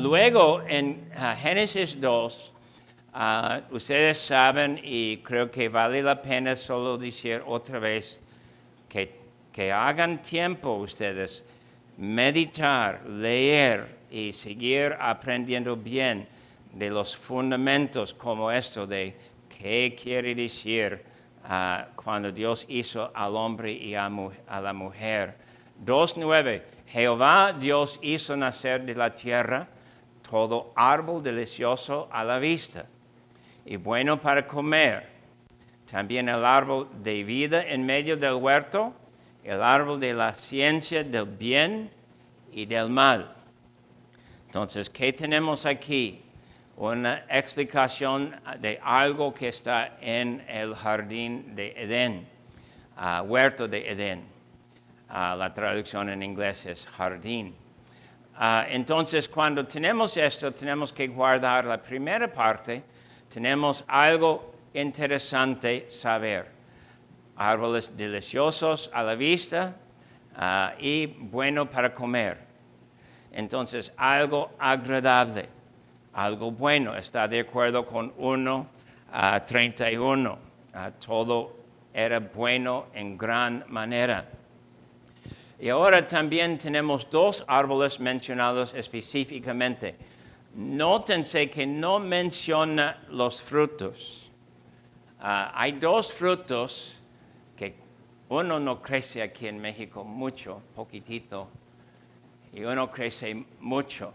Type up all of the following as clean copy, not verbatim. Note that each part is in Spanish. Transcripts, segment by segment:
Luego, en Génesis 2, ustedes saben, y creo que vale la pena solo decir otra vez, que hagan tiempo ustedes, meditar, leer y seguir aprendiendo bien de los fundamentos como esto de qué quiere decir cuando Dios hizo al hombre y a la mujer. 2:9, Jehová Dios hizo nacer de la tierra todo árbol delicioso a la vista y bueno para comer. También el árbol de vida en medio del huerto, el árbol de la ciencia del bien y del mal. Entonces, ¿qué tenemos aquí? Una explicación de algo que está en el jardín de Edén, huerto de Edén. La traducción en inglés es jardín. Entonces, cuando tenemos esto, tenemos que guardar la primera parte. Tenemos algo interesante saber. Árboles deliciosos a la vista y bueno para comer. Entonces, algo agradable, algo bueno. Está de acuerdo con 1:31. Todo era bueno en gran manera. Y ahora también tenemos dos árboles mencionados específicamente. Nótense que no menciona los frutos. Hay dos frutos que uno no crece aquí en México mucho, poquitito, y uno crece mucho.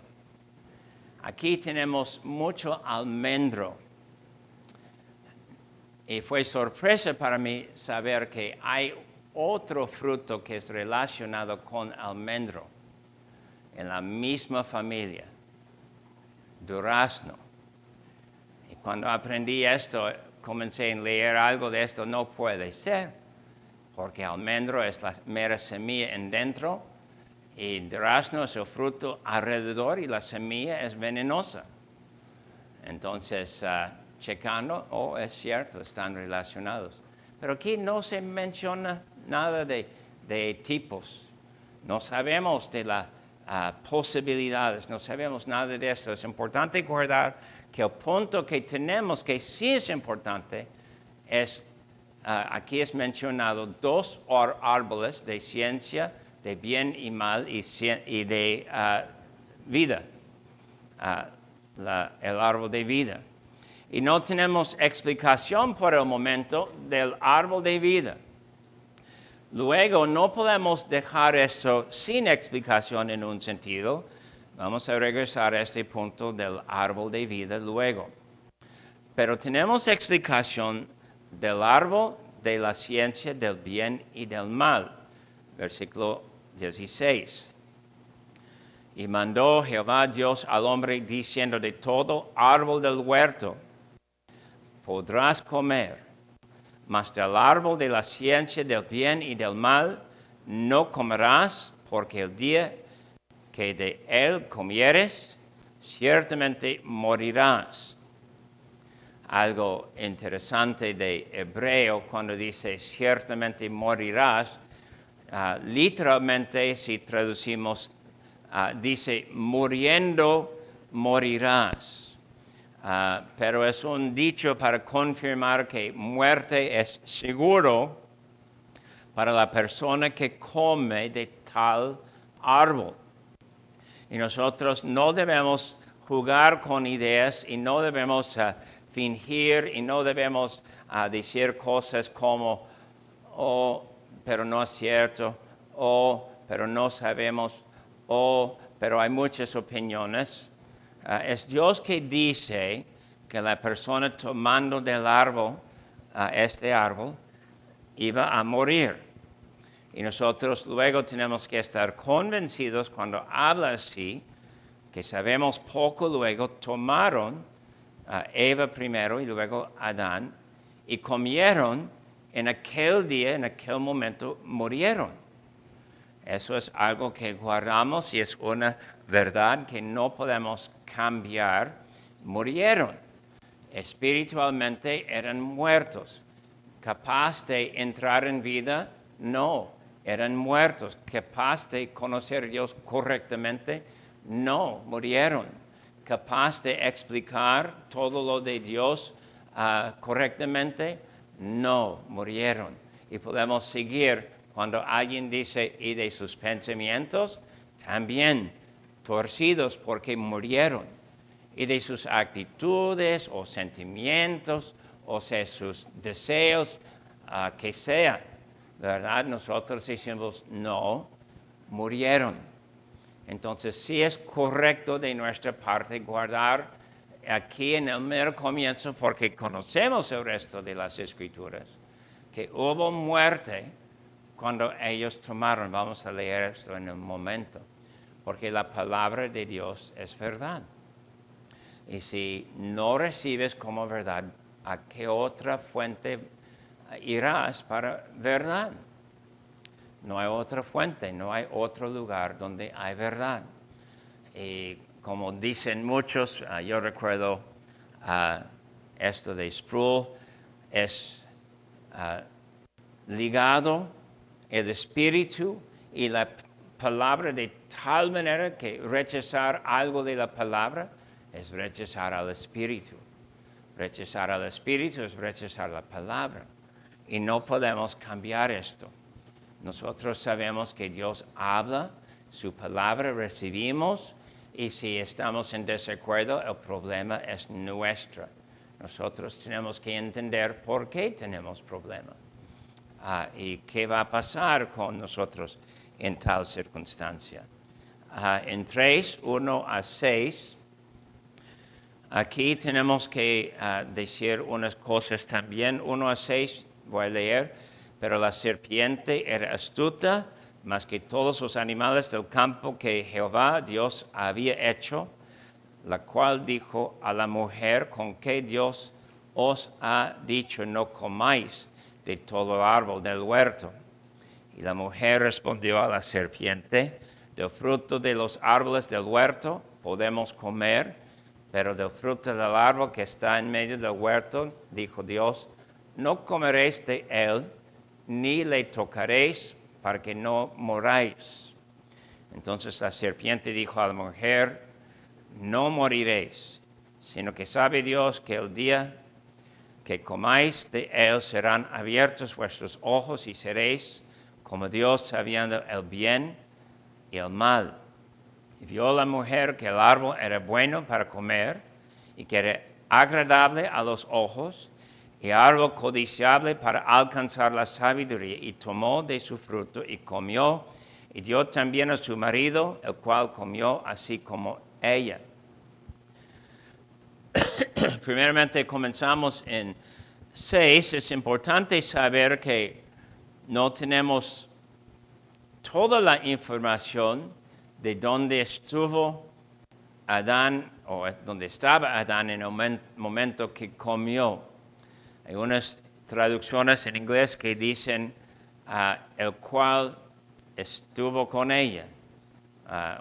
Aquí tenemos mucho almendro. Y fue sorpresa para mí saber que hay otro fruto que es relacionado con almendro en la misma familia, durazno. Y cuando aprendí esto, comencé a leer algo de esto. No puede ser, porque almendro es la mera semilla en dentro y durazno es el fruto alrededor y la semilla es venenosa. Entonces, checando, es cierto, están relacionados. Pero aquí no se menciona nada de tipos. No sabemos de las posibilidades, no sabemos nada de esto. Es importante guardar que el punto que tenemos, que sí es importante, es, aquí es mencionado dos árboles de ciencia, de bien y mal y de vida, el árbol de vida. Y no tenemos explicación por el momento del árbol de vida. Luego, no podemos dejar esto sin explicación en un sentido. Vamos a regresar a este punto del árbol de vida luego. Pero tenemos explicación del árbol de la ciencia del bien y del mal. Versículo 16. Y mandó Jehová Dios al hombre diciendo: de todo árbol del huerto podrás comer, mas del árbol de la ciencia del bien y del mal no comerás, porque el día que de él comieres, ciertamente morirás. Algo interesante de hebreo cuando dice ciertamente morirás, literalmente si traducimos, dice muriendo morirás. Pero es un dicho para confirmar que muerte es seguro para la persona que come de tal árbol. Y nosotros no debemos jugar con ideas y no debemos fingir y no debemos decir cosas como, pero no es cierto, pero no sabemos, pero hay muchas opiniones. Es Dios que dice que la persona tomando del árbol, este árbol, iba a morir. Y nosotros luego tenemos que estar convencidos cuando habla así, que sabemos poco luego, tomaron Eva primero y luego Adán, y comieron en aquel día, en aquel momento, murieron. Eso es algo que guardamos y es una verdad que no podemos cambiar. Murieron. Espiritualmente eran muertos. ¿Capaz de entrar en vida? No. Eran muertos. ¿Capaz de conocer a Dios correctamente? No. Murieron. capaz de explicar todo lo de Dios correctamente? No, murieron. Y podemos seguir cuando alguien dice, y de sus pensamientos, también torcidos porque murieron. Y de sus actitudes o sentimientos, o sea, sus deseos, que sea, ¿verdad? Nosotros decimos, no, murieron. Entonces, sí es correcto de nuestra parte guardar aquí en el mero comienzo, porque conocemos el resto de las Escrituras, que hubo muerte cuando ellos tomaron. Vamos a leer esto en un momento, porque la palabra de Dios es verdad. Y si no recibes como verdad, ¿a qué otra fuente irás para verdad? No hay otra fuente, no hay otro lugar donde hay verdad. Y como dicen muchos, yo recuerdo esto de Sproul, es ligado el espíritu y la palabra de tal manera que rechazar algo de la palabra es rechazar al espíritu. Rechazar al espíritu es rechazar la palabra. Y no podemos cambiar esto. Nosotros sabemos que Dios habla, su palabra recibimos, y si estamos en desacuerdo, el problema es nuestro. Nosotros tenemos que entender por qué tenemos problemas y qué va a pasar con nosotros en tal circunstancia. En 3, 1 a 6, aquí tenemos que decir unas cosas también. 1 a 6, voy a leer. Pero la serpiente era astuta más que todos los animales del campo que Jehová Dios había hecho, la cual dijo a la mujer, ¿con qué Dios os ha dicho no comáis de todo árbol del huerto? Y la mujer respondió a la serpiente, del fruto de los árboles del huerto podemos comer, pero del fruto del árbol que está en medio del huerto, dijo Dios, no comeréis de él, ni le tocaréis para que no moráis. Entonces la serpiente dijo a la mujer, no moriréis, sino que sabe Dios que el día que comáis de él serán abiertos vuestros ojos y seréis como Dios sabiendo el bien y el mal. Y vio la mujer que el árbol era bueno para comer y que era agradable a los ojos y árbol codiciable para alcanzar la sabiduría, y tomó de su fruto y comió, y dio también a su marido, el cual comió así como ella. Primeramente comenzamos en 6. Es importante saber que no tenemos toda la información de dónde estuvo Adán o dónde estaba Adán en el momento que comió. Hay unas traducciones en inglés que dicen el cual estuvo con ella,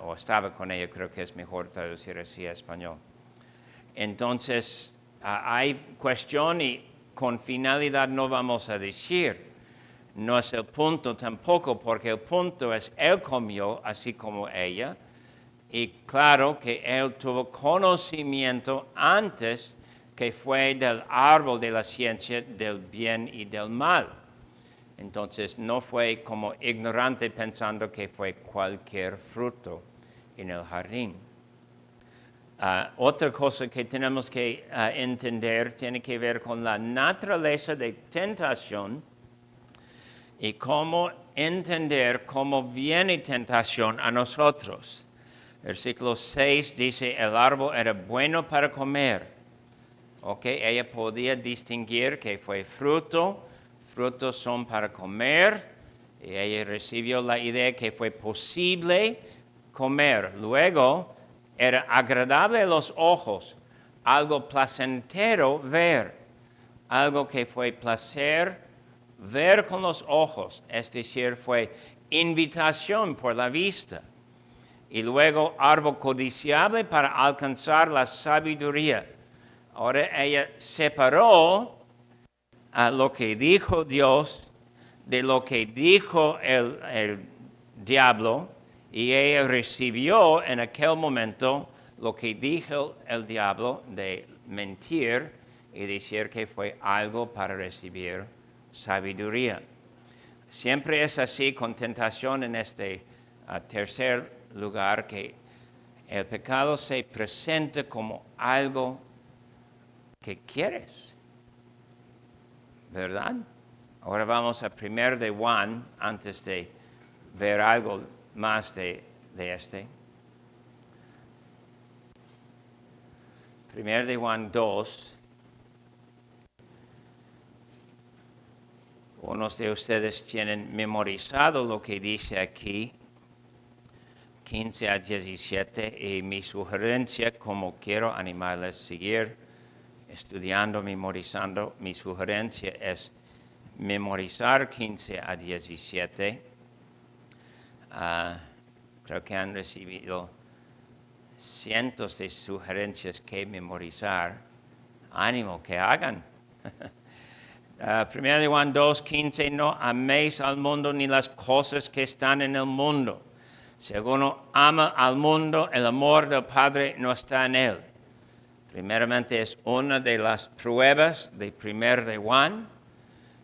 o estaba con ella, creo que es mejor traducir así a español. Entonces, hay cuestión y con finalidad no vamos a decir. No es el punto tampoco, porque el punto es, él comió así como ella, y claro que él tuvo conocimiento antes que fue del árbol de la ciencia del bien y del mal. Entonces no fue como ignorante pensando que fue cualquier fruto en el jardín. Otra cosa que tenemos que entender tiene que ver con la naturaleza de tentación y cómo entender cómo viene tentación a nosotros. Versículo 6 dice, el árbol era bueno para comer. Ella podía distinguir que fue fruto, frutos son para comer, y ella recibió la idea que fue posible comer. Luego, era agradable a los ojos, algo placentero ver, algo que fue placer ver con los ojos, es decir, fue invitación por la vista. Y luego, árbol codiciable para alcanzar la sabiduría. Ahora ella separó a lo que dijo Dios de lo que dijo el diablo, y ella recibió en aquel momento lo que dijo el diablo de mentir y decir que fue algo para recibir sabiduría. Siempre es así con tentación en este tercer lugar, que el pecado se presenta como algo que quieres, ¿verdad? Ahora vamos a 1 de Juan, antes de ver algo más de este. 1 de Juan 2. Unos de ustedes tienen memorizado lo que dice aquí, 15 a 17, y mi sugerencia, como quiero animarles a seguir estudiando, memorizando, mi sugerencia es memorizar 15 a 17. Creo que han recibido cientos de sugerencias que memorizar. Ánimo, que hagan. 1 de Juan 2:15, no améis al mundo ni las cosas que están en el mundo. Si alguno ama al mundo, el amor del Padre no está en él. Primeramente es una de las pruebas de 1 de Juan,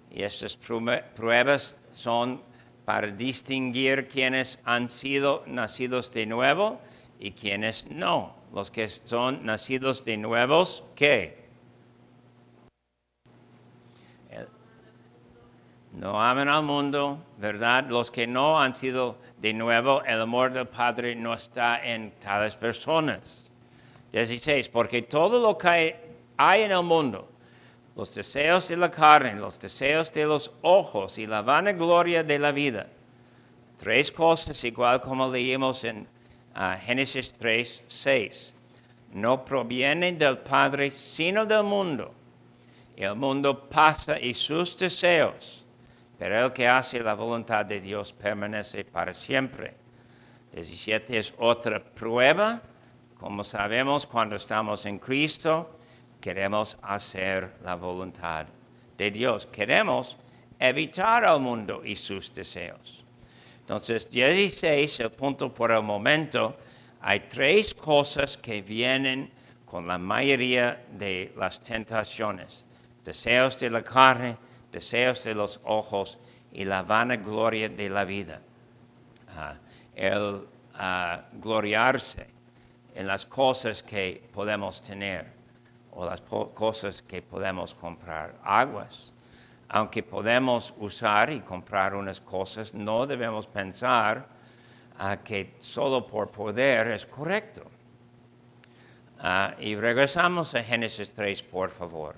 y estas pruebas son para distinguir quienes han sido nacidos de nuevo y quienes no. Los que son nacidos de nuevos, ¿qué? No aman al mundo, ¿verdad? Los que no han sido de nuevo, el amor del Padre no está en tales personas. 16, porque todo lo que hay en el mundo, los deseos de la carne, los deseos de los ojos y la vanagloria de la vida, tres cosas igual como leímos en Génesis 3:6, no provienen del Padre sino del mundo. El mundo pasa y sus deseos, pero el que hace la voluntad de Dios permanece para siempre. 17 es otra prueba. Como sabemos, cuando estamos en Cristo, queremos hacer la voluntad de Dios. Queremos evitar al mundo y sus deseos. Entonces, 16, el punto por el momento, hay tres cosas que vienen con la mayoría de las tentaciones. Deseos de la carne, deseos de los ojos y la vanagloria de la vida. El gloriarse en las cosas que podemos tener o las cosas que podemos comprar. Aguas. Aunque podemos usar y comprar unas cosas, no debemos pensar que solo por poder es correcto. Y regresamos a Génesis 3, por favor.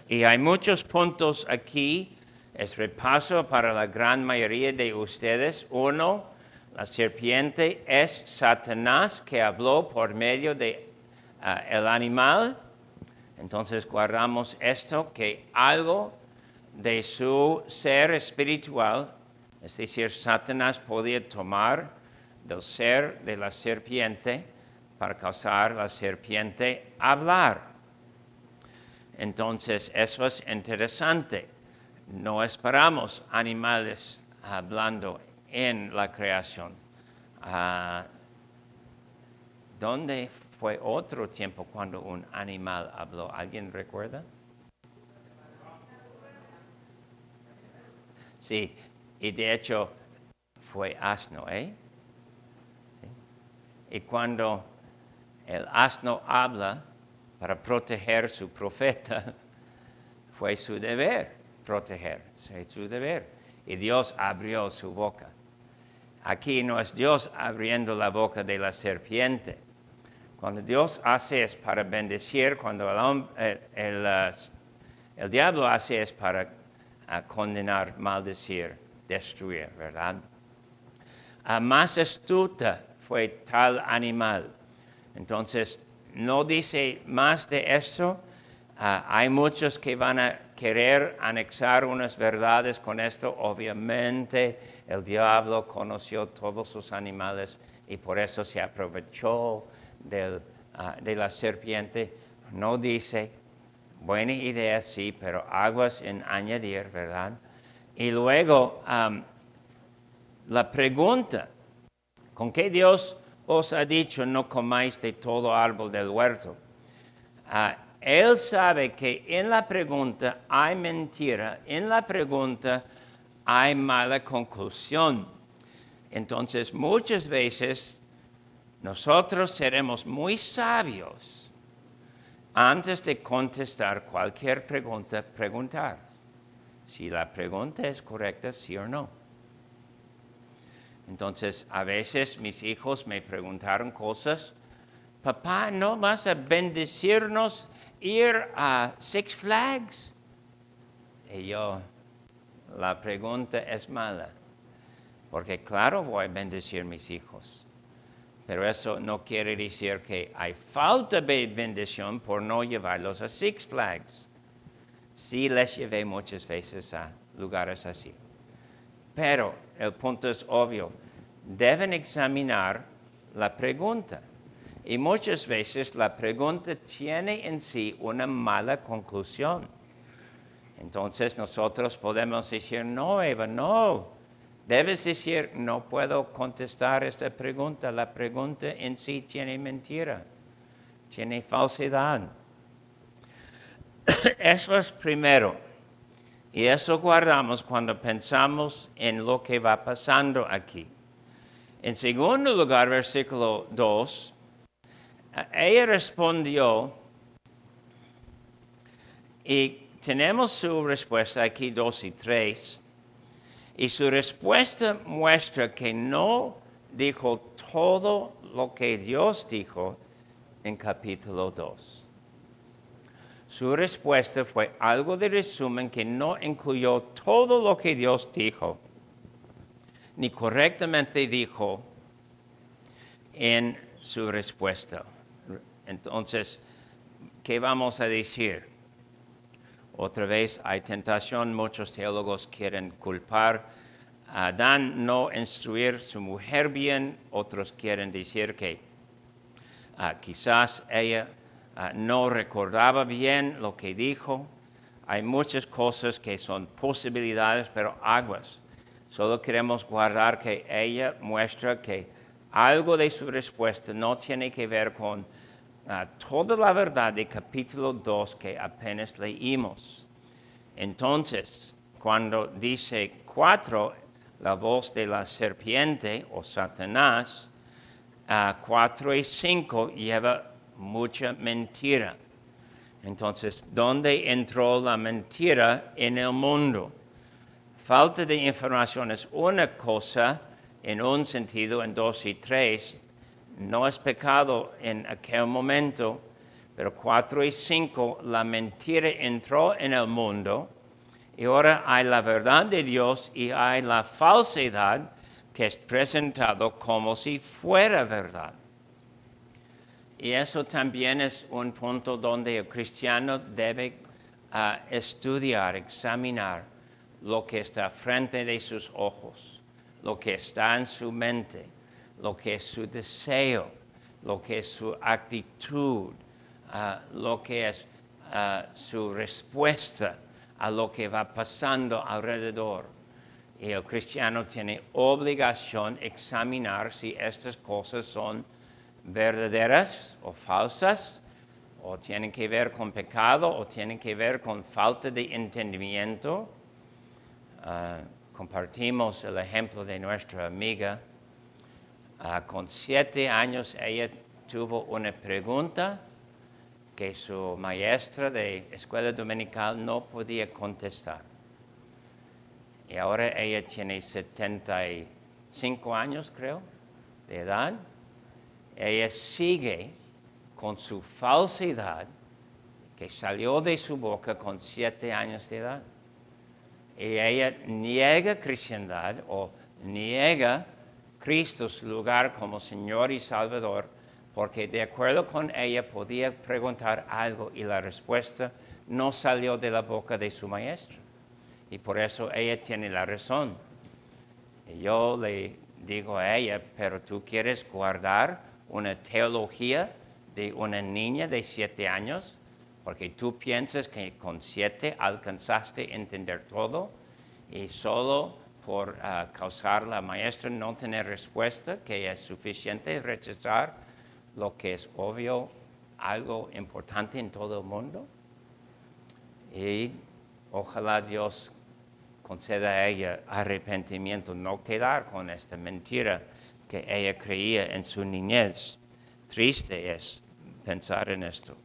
Y hay muchos puntos aquí. Es repaso para la gran mayoría de ustedes. Uno, la serpiente es Satanás que habló por medio de el animal. Entonces guardamos esto, que algo de su ser espiritual, es decir, Satanás podía tomar del ser de la serpiente para causar la serpiente hablar. Entonces eso es interesante. No esperamos animales hablando en la creación. ¿Dónde fue otro tiempo cuando un animal habló? ¿Alguien recuerda? Sí, y de hecho fue asno, ¿eh? ¿Sí? Y cuando el asno habla para proteger a su profeta, fue su deber proteger, fue su deber. Y Dios abrió su boca. Aquí no es Dios abriendo la boca de la serpiente. Cuando Dios hace es para bendecir, cuando el diablo hace es para condenar, maldecir, destruir, ¿verdad? Más astuta fue tal animal. Entonces, no dice más de esto. Hay muchos que van a querer anexar unas verdades con esto. Obviamente, el diablo conoció todos sus animales y por eso se aprovechó de la serpiente. No dice, buena idea, sí, pero aguas en añadir, ¿verdad? Y luego, la pregunta, ¿con qué Dios os ha dicho, no comáis de todo árbol del huerto. Él sabe que en la pregunta hay mentira, en la pregunta hay mala conclusión. Entonces, muchas veces nosotros seremos muy sabios antes de contestar cualquier pregunta, preguntar si la pregunta es correcta, sí o no. Entonces, a veces mis hijos me preguntaron cosas. Papá, ¿no vas a bendecirnos ir a Six Flags? Y yo, la pregunta es mala, porque claro voy a bendecir a mis hijos, pero eso no quiere decir que hay falta de bendición por no llevarlos a Six Flags. Sí les llevé muchas veces a lugares así. Pero el punto es obvio, deben examinar la pregunta. Y muchas veces la pregunta tiene en sí una mala conclusión. Entonces nosotros podemos decir, no, Eva, no. Debes decir, no puedo contestar esta pregunta. La pregunta en sí tiene mentira, tiene falsedad. Eso es primero. Y eso guardamos cuando pensamos en lo que va pasando aquí. En segundo lugar, versículo 2, ella respondió, y tenemos su respuesta aquí 2 y 3, y su respuesta muestra que no dijo todo lo que Dios dijo en capítulo 2. Su respuesta fue algo de resumen que no incluyó todo lo que Dios dijo, ni correctamente dijo en su respuesta. Entonces, ¿qué vamos a decir? Otra vez hay tentación, muchos teólogos quieren culpar a Adán no instruir a su mujer bien, otros quieren decir que quizás ella no recordaba bien lo que dijo. Hay muchas cosas que son posibilidades, pero aguas. Solo queremos guardar que ella muestra que algo de su respuesta no tiene que ver con toda la verdad de capítulo 2 que apenas leímos. Entonces, cuando dice 4, la voz de la serpiente o Satanás, 4 y 5 lleva mucha mentira. Entonces, ¿dónde entró la mentira en el mundo? Falta de información es una cosa en un sentido, en 2 y 3, no es pecado en aquel momento, pero 4 y 5, la mentira entró en el mundo y ahora hay la verdad de Dios y hay la falsedad que es presentado como si fuera verdad. Y eso también es un punto donde el cristiano debe estudiar, examinar lo que está frente de sus ojos, lo que está en su mente, lo que es su deseo, lo que es su actitud, lo que es su respuesta a lo que va pasando alrededor. Y el cristiano tiene obligación de examinar si estas cosas son verdaderas o falsas, o tienen que ver con pecado, o tienen que ver con falta de entendimiento. Compartimos el ejemplo de nuestra amiga. Con 7 años ella tuvo una pregunta que su maestra de escuela dominical no podía contestar. Y ahora ella tiene 75 años, creo, de edad. Ella sigue con su falsedad que salió de su boca con 7 años de edad. Y ella niega cristiandad o niega Cristo su lugar como Señor y Salvador, porque de acuerdo con ella podía preguntar algo y la respuesta no salió de la boca de su maestro. Y por eso ella tiene la razón. Y yo le digo a ella, pero tú quieres guardar una teología de una niña de 7 años, porque tú piensas que con 7 alcanzaste a entender todo y solo por causar la maestra no tener respuesta, que es suficiente rechazar lo que es obvio, algo importante en todo el mundo. Y ojalá Dios conceda a ella arrepentimiento, no quedar con esta mentira que ella creía en su niñez. Triste es pensar en esto.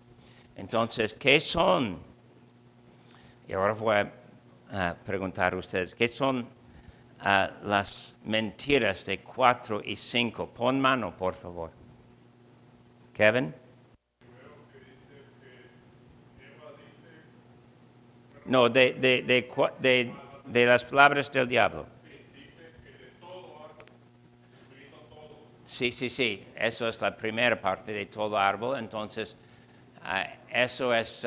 Entonces, ¿qué son? Y ahora voy a preguntar a ustedes, ¿qué son las mentiras de 4 y 5? Pon mano, por favor. Kevin. No, de las palabras del diablo. Sí, sí, sí, eso es la primera parte de todo árbol. Entonces, eso es,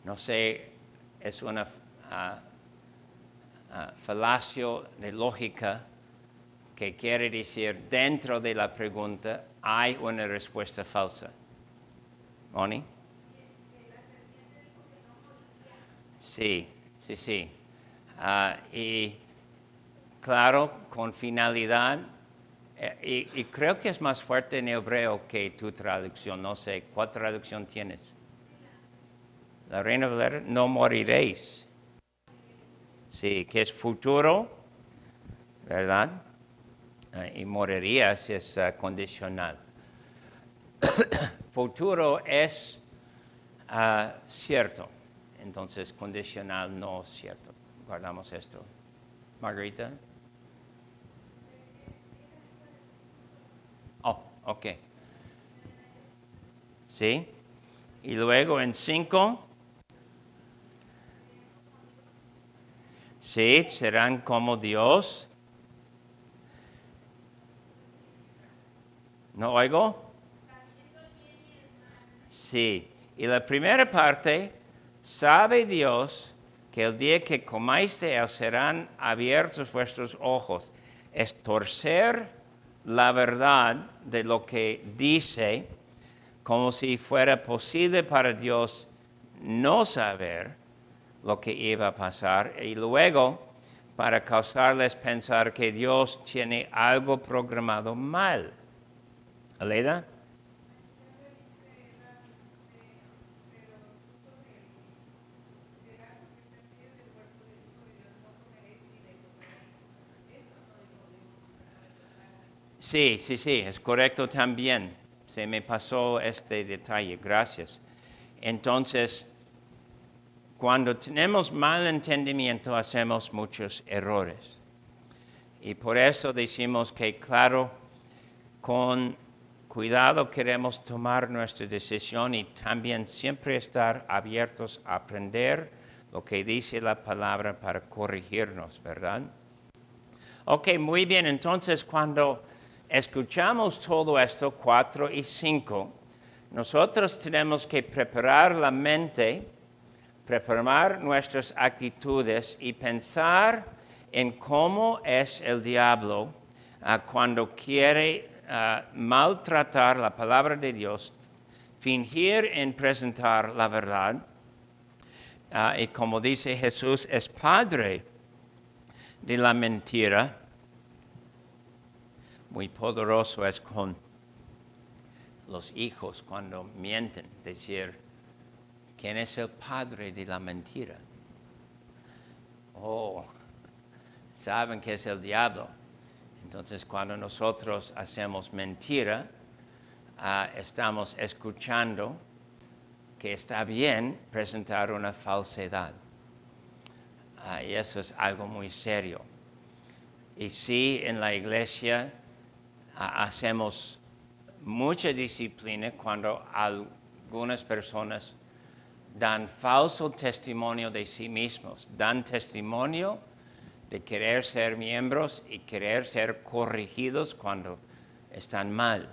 no sé, es una falacia de lógica que quiere decir dentro de la pregunta hay una respuesta falsa. ¿Oni? Sí, sí, sí. Y claro, con finalidad, y creo que es más fuerte en hebreo que tu traducción. No sé, ¿cuál traducción tienes? La Reina Valera, no moriréis. Sí, que es futuro, ¿verdad? Y morirías es condicional. Futuro es cierto, entonces condicional no cierto. Guardamos esto. Margarita. Oh, ok. ¿Sí? Y luego en 5, sí, serán como Dios. ¿No oigo? Sí. Y la primera parte, sabe Dios que el día que comáis de él serán abiertos vuestros ojos. Es torcer la verdad de lo que dice, como si fuera posible para Dios no saber lo que iba a pasar, y luego para causarles pensar que Dios tiene algo programado mal. ¿Aleida? Sí, sí, sí, es correcto también. Se me pasó este detalle, gracias. Entonces, cuando tenemos mal entendimiento, hacemos muchos errores. Y por eso decimos que, claro, con cuidado queremos tomar nuestra decisión y también siempre estar abiertos a aprender lo que dice la palabra para corregirnos, ¿verdad? Ok, muy bien. Entonces, cuando escuchamos todo esto, 4 y 5, nosotros tenemos que preparar la mente, preparar nuestras actitudes y pensar en cómo es el diablo cuando quiere maltratar la palabra de Dios, fingir en presentar la verdad. Y como dice Jesús, es padre de la mentira. Muy poderoso es con los hijos cuando mienten, decir, ¿quién es el padre de la mentira? Oh, saben que es el diablo. Entonces, cuando nosotros hacemos mentira, estamos escuchando que está bien presentar una falsedad. Y eso es algo muy serio. Y sí, en la iglesia hacemos mucha disciplina cuando algunas personas dan falso testimonio de sí mismos, dan testimonio de querer ser miembros y querer ser corregidos cuando están mal.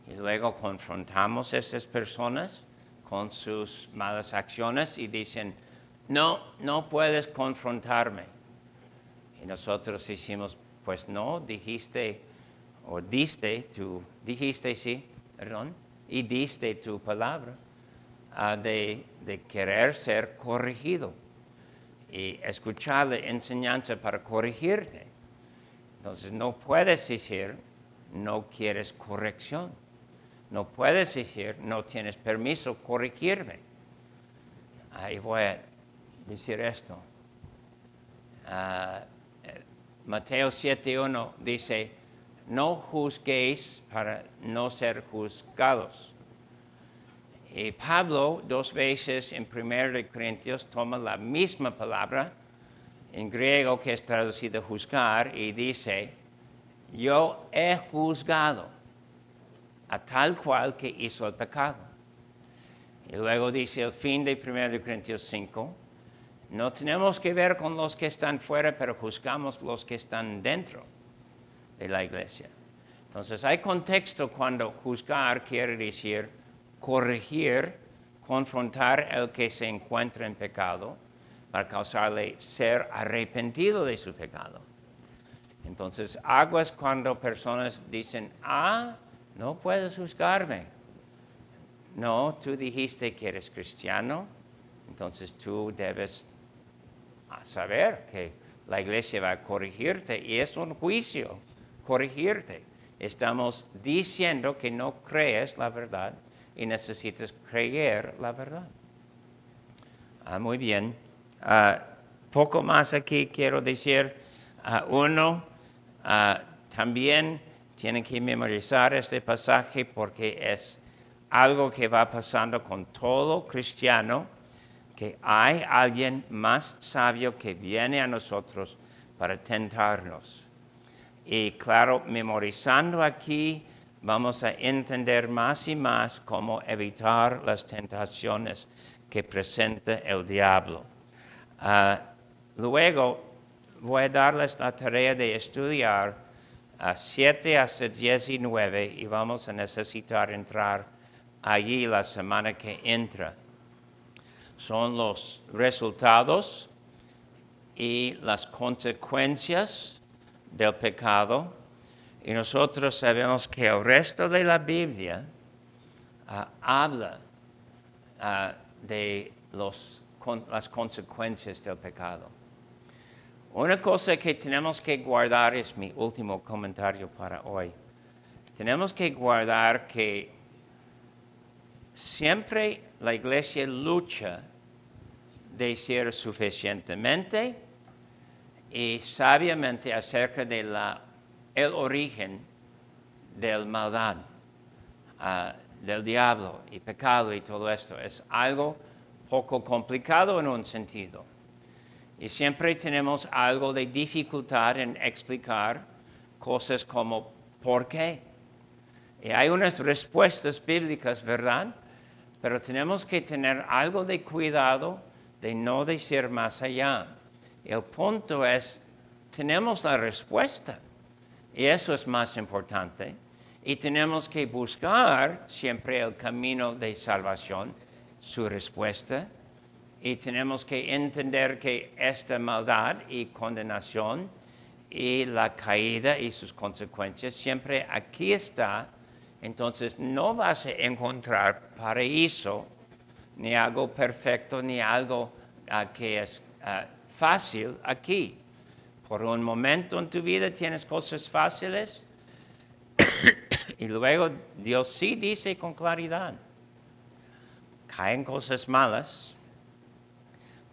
Y luego confrontamos a esas personas con sus malas acciones y dicen, no, no puedes confrontarme. Y nosotros decimos, pues no, dijiste y diste tu palabra de querer ser corregido. y escuchar la enseñanza para corregirte. Entonces no puedes decir, no quieres corrección. No puedes decir, no tienes permiso corregirme. Ahí voy a decir esto. Mateo 7:1 dice, no juzguéis para no ser juzgados. Y Pablo 2 veces en 1 Corintios toma la misma palabra en griego que es traducido juzgar y dice, yo he juzgado a tal cual que hizo el pecado. Y luego dice el fin de 1 Corintios 5, no tenemos que ver con los que están fuera, pero juzgamos los que están dentro de la iglesia. Entonces hay contexto cuando juzgar quiere decir corregir, confrontar al que se encuentra en pecado para causarle ser arrepentido de su pecado. Entonces aguas cuando personas dicen, no puedes juzgarme. No, tú dijiste que eres cristiano, entonces tú debes saber que la iglesia va a corregirte y es un juicio corregirte. Estamos diciendo que no crees la verdad y necesitas creer la verdad. Muy bien. Poco más aquí quiero decir. Uno, también tienen que memorizar este pasaje porque es algo que va pasando con todo cristiano, que hay alguien más sabio que viene a nosotros para tentarnos. Y claro, memorizando aquí, vamos a entender más y más cómo evitar las tentaciones que presenta el diablo. Luego, voy a darles la tarea de estudiar 7 hasta 19 y vamos a necesitar entrar allí la semana que entra. Son los resultados y las consecuencias del pecado. Y nosotros sabemos que el resto de la Biblia habla de las consecuencias del pecado. Una cosa que tenemos que guardar es mi último comentario para hoy. Tenemos que guardar que siempre la iglesia lucha de ser suficientemente y sabiamente acerca de el origen del maldad, del diablo y pecado y todo esto. Es algo poco complicado en un sentido. Y siempre tenemos algo de dificultad en explicar cosas como ¿por qué? Y hay unas respuestas bíblicas, ¿verdad? Pero tenemos que tener algo de cuidado de no decir más allá. El punto es, tenemos la respuesta. Y eso es más importante. Y tenemos que buscar siempre el camino de salvación, su respuesta. Y tenemos que entender que esta maldad y condenación y la caída y sus consecuencias siempre aquí está. Entonces no vas a encontrar paraíso, ni algo perfecto, ni algo que es fácil aquí. Por un momento en tu vida tienes cosas fáciles y luego Dios sí dice con claridad, caen cosas malas,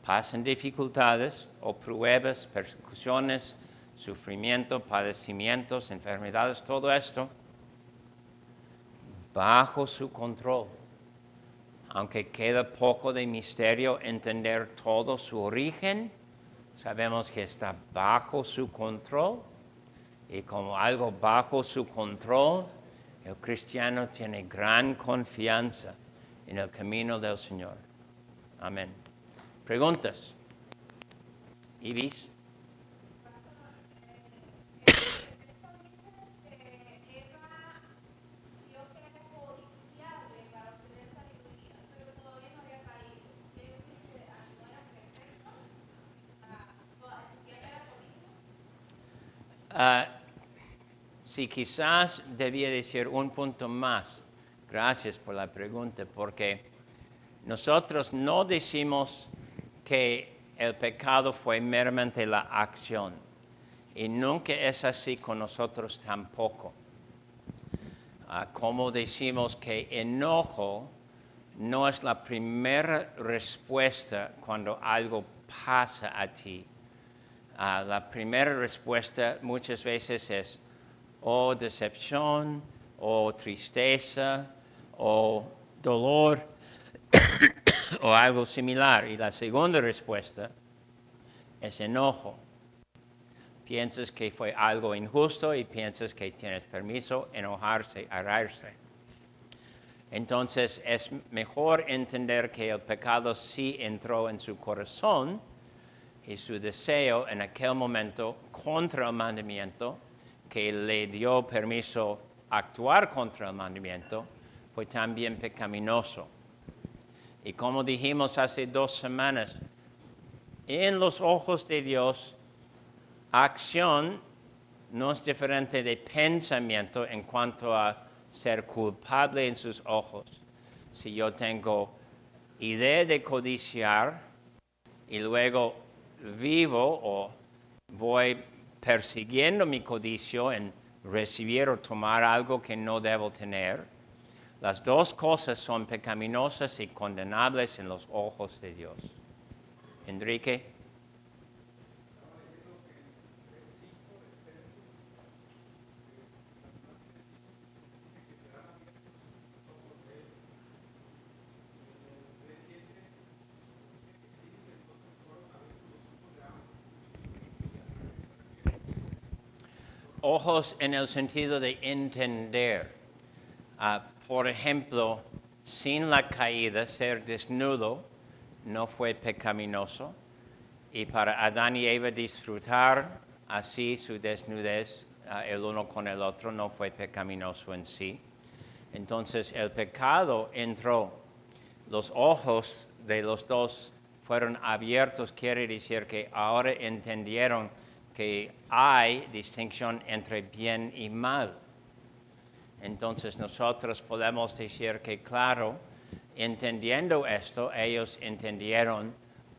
pasan dificultades o pruebas, persecuciones, sufrimiento, padecimientos, enfermedades, todo esto bajo su control. Aunque queda poco de misterio entender todo su origen, sabemos que está bajo su control y como algo bajo su control, el cristiano tiene gran confianza en el camino del Señor. Amén. ¿Preguntas? Ibis. Sí, quizás debía decir un punto más. Gracias por la pregunta, porque nosotros no decimos que el pecado fue meramente la acción. Y nunca es así con nosotros tampoco. Como decimos que enojo no es la primera respuesta cuando algo pasa a ti. La primera respuesta muchas veces es o decepción, o tristeza, o dolor, o algo similar. Y la segunda respuesta es enojo. Piensas que fue algo injusto y piensas que tienes permiso enojarse, airarse. Entonces es mejor entender que el pecado sí entró en su corazón y su deseo en aquel momento contra el mandamiento, que le dio permiso actuar contra el mandamiento, fue también pecaminoso. Y como dijimos hace 2 semanas, en los ojos de Dios, acción no es diferente de pensamiento en cuanto a ser culpable en sus ojos. Si yo tengo idea de codiciar y luego vivo o voy persiguiendo mi codicio en recibir o tomar algo que no debo tener, las dos cosas son pecaminosas y condenables en los ojos de Dios. Enrique. Ojos en el sentido de entender. Por ejemplo, sin la caída, ser desnudo no fue pecaminoso. Y para Adán y Eva disfrutar así su desnudez el uno con el otro no fue pecaminoso en sí. Entonces el pecado entró. Los ojos de los dos fueron abiertos, quiere decir que ahora entendieron que hay distinción entre bien y mal. Entonces nosotros podemos decir que, claro, entendiendo esto, ellos entendieron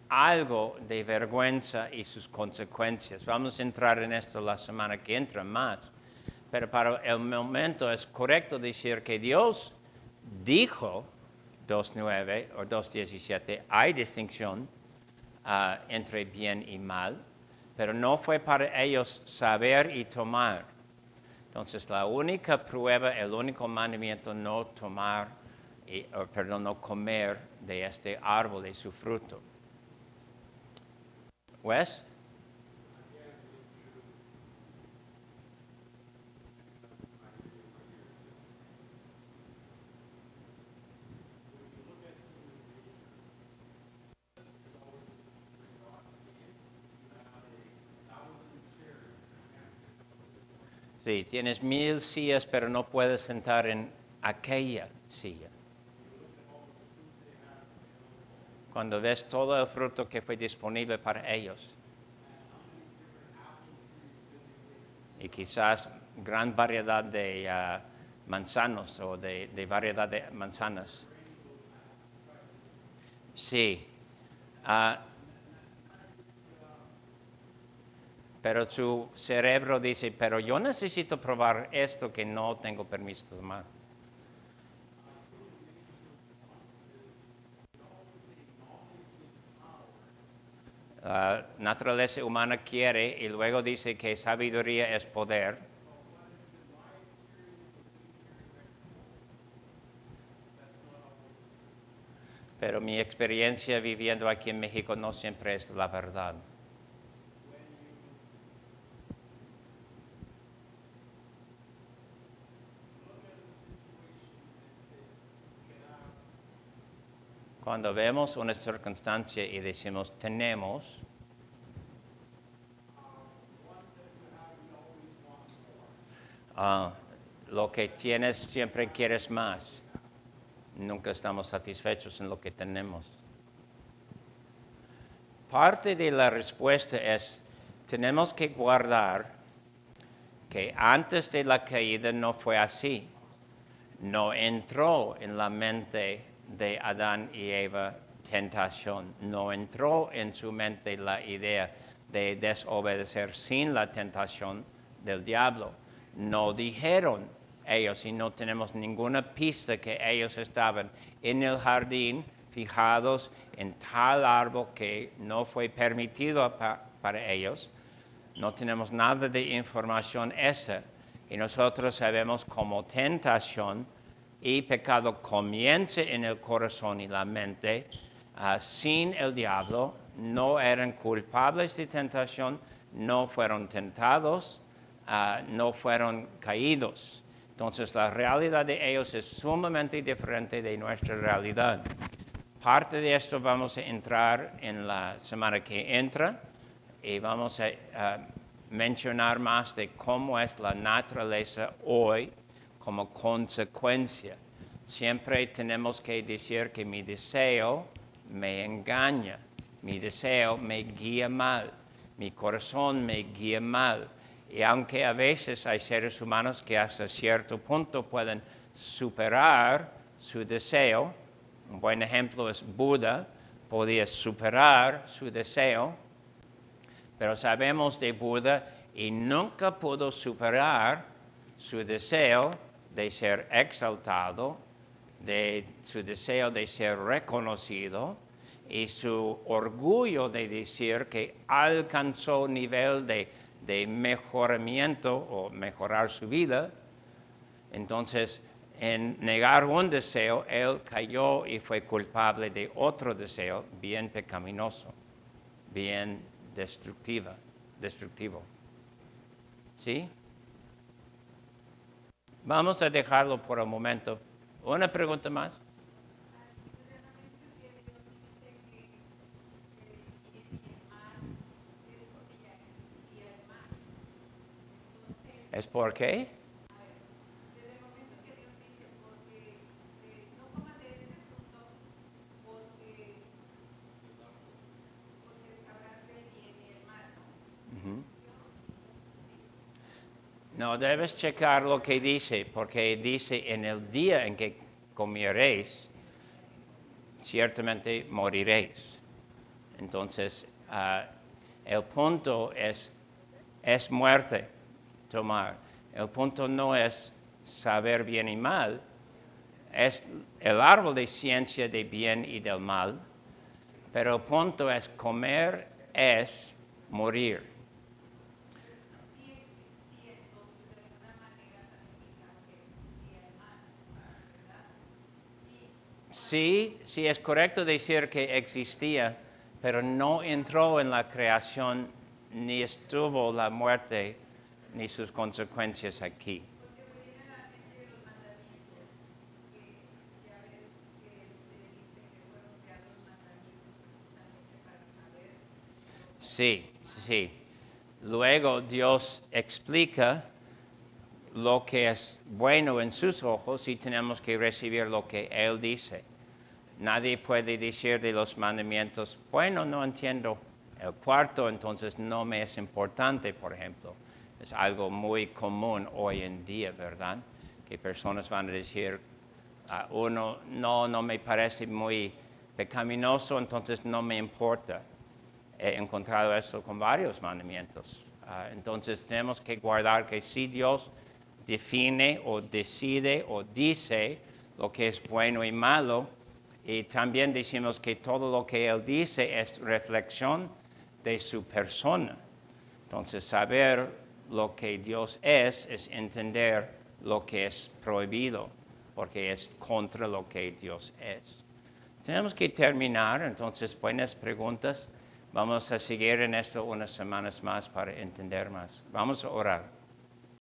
algo de vergüenza y sus consecuencias. Vamos a entrar en esto la semana que entra más. Pero para el momento es correcto decir que Dios dijo 2.9 o 2.17, hay distinción entre bien y mal, pero no fue para ellos saber y tomar. Entonces la única prueba, el único mandamiento, no comer de este árbol, de su fruto. ¿Wes? Sí, tienes 1000 sillas, pero no puedes sentar en aquella silla. Cuando ves todo el fruto que fue disponible para ellos. Y quizás gran variedad de manzanos o de variedad de manzanas. Sí. Pero su cerebro dice, pero yo necesito probar esto que no tengo permiso de tomar. La naturaleza humana quiere y luego dice que sabiduría es poder. Pero mi experiencia viviendo aquí en México no siempre es la verdad. Cuando vemos una circunstancia y decimos tenemos, lo que tienes siempre quieres más. Nunca estamos satisfechos en lo que tenemos. Parte de la respuesta es, tenemos que guardar que antes de la caída no fue así. No entró en la mente de Adán y Eva tentación. No entró en su mente la idea de desobedecer sin la tentación del diablo. No dijeron ellos, y no tenemos ninguna pista que ellos estaban en el jardín fijados en tal árbol que no fue permitido para ellos. No tenemos nada de información esa. Y nosotros sabemos como tentación y pecado comienza en el corazón y la mente. Sin el diablo no eran culpables de tentación, no fueron tentados, no fueron caídos. Entonces la realidad de ellos es sumamente diferente de nuestra realidad. Parte de esto vamos a entrar en la semana que entra y vamos a mencionar más de cómo es la naturaleza hoy como consecuencia. Siempre tenemos que decir que mi deseo me engaña, mi deseo me guía mal, mi corazón me guía mal. Y aunque a veces hay seres humanos que hasta cierto punto pueden superar su deseo, un buen ejemplo es Buda, podía superar su deseo, pero sabemos de Buda y nunca pudo superar su deseo de ser exaltado, de su deseo de ser reconocido y su orgullo de decir que alcanzó nivel de mejoramiento o mejorar su vida. Entonces, en negar un deseo, él cayó y fue culpable de otro deseo bien pecaminoso, bien destructivo. ¿Sí? Vamos a dejarlo por un momento. ¿Una pregunta más? ¿Es por qué? Uh-huh. No, debes checar lo que dice, porque dice en el día en que comiereis, ciertamente moriréis. Entonces, el punto es muerte, tomar. El punto no es saber bien y mal, es el árbol de ciencia de bien y del mal, pero el punto es comer es morir. Sí, sí es correcto decir que existía, pero no entró en la creación ni estuvo la muerte ni sus consecuencias aquí. Sí, sí. Luego Dios explica lo que es bueno en sus ojos y tenemos que recibir lo que Él dice. Nadie puede decir de los mandamientos, bueno, no entiendo el cuarto, entonces no me es importante, por ejemplo. Es algo muy común hoy en día, ¿verdad? Que personas van a decir, uno, no me parece muy pecaminoso, entonces no me importa. He encontrado esto con varios mandamientos. Entonces tenemos que guardar que si Dios define o decide o dice lo que es bueno y malo, y también decimos que todo lo que Él dice es reflexión de su persona. Entonces saber lo que Dios es entender lo que es prohibido, porque es contra lo que Dios es. Tenemos que terminar, entonces buenas preguntas. Vamos a seguir en esto unas semanas más para entender más. Vamos a orar.